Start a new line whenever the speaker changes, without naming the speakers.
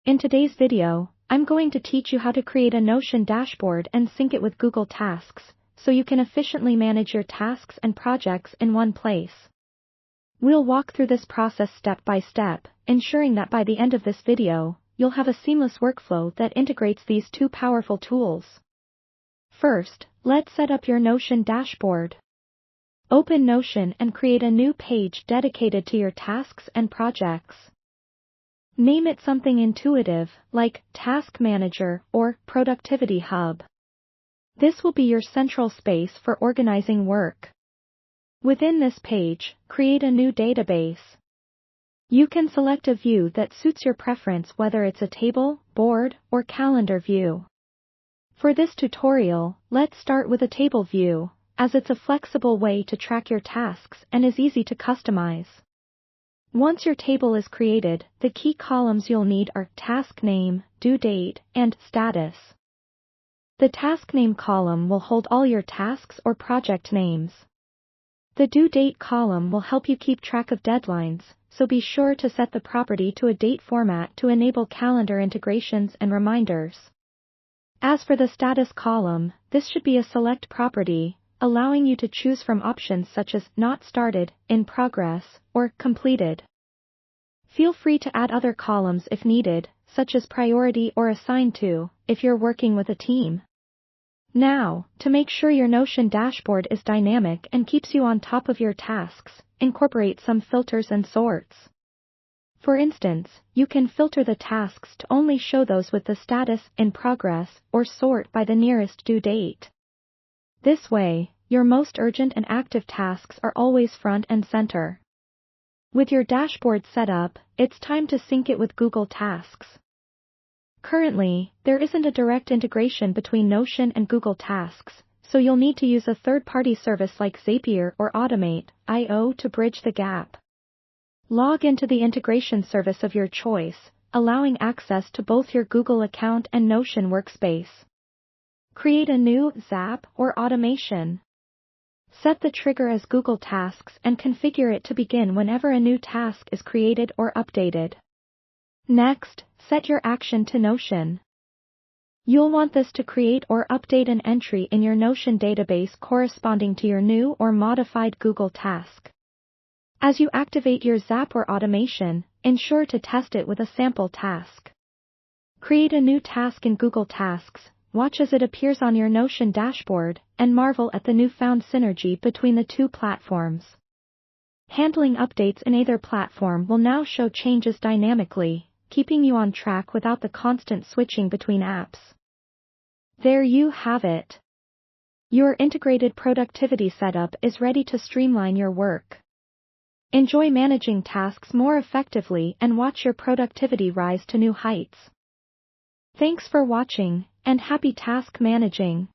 In today's video, I'm going to teach you how to create a Notion dashboard and sync it with Google Tasks, so you can efficiently manage your tasks and projects in one place. We'll walk through this process step by step, ensuring that by the end of this video, you'll have a seamless workflow that integrates these two powerful tools. First, let's set up your Notion dashboard. Open Notion and create a new page dedicated to your tasks and projects. Name it something intuitive, like Task Manager or Productivity Hub. This will be your central space for organizing work. Within this page, create a new database. You can select a view that suits your preference, whether it's a table, board, or calendar view. For this tutorial, let's start with a table view, as it's a flexible way to track your tasks and is easy to customize. Once your table is created, the key columns you'll need are task name, due date, and status. The task name column will hold all your tasks or project names. The due date column will help you keep track of deadlines, so be sure to set the property to a date format to enable calendar integrations and reminders. As for the status column, this should be a select property, allowing you to choose from options such as Not Started, In Progress, or Completed. Feel free to add other columns if needed, such as Priority or Assigned To, if you're working with a team. Now, to make sure your Notion dashboard is dynamic and keeps you on top of your tasks, incorporate some filters and sorts. For instance, you can filter the tasks to only show those with the status In Progress or sort by the nearest due date. This way, your most urgent and active tasks are always front and center. With your dashboard set up, it's time to sync it with Google Tasks. Currently, there isn't a direct integration between Notion and Google Tasks, so you'll need to use a third-party service like Zapier or Automate.io to bridge the gap. Log into the integration service of your choice, allowing access to both your Google account and Notion workspace. Create a new Zap or automation. Set the trigger as Google Tasks and configure it to begin whenever a new task is created or updated. Next, set your action to Notion. You'll want this to create or update an entry in your Notion database corresponding to your new or modified Google task. As you activate your Zap or automation, ensure to test it with a sample task. Create a new task in Google Tasks, watch as it appears on your Notion dashboard, and marvel at the newfound synergy between the two platforms. Handling updates in either platform will now show changes dynamically, keeping you on track without the constant switching between apps. There you have it. Your integrated productivity setup is ready to streamline your work. Enjoy managing tasks more effectively and watch your productivity rise to new heights. Thanks for watching, and happy task managing.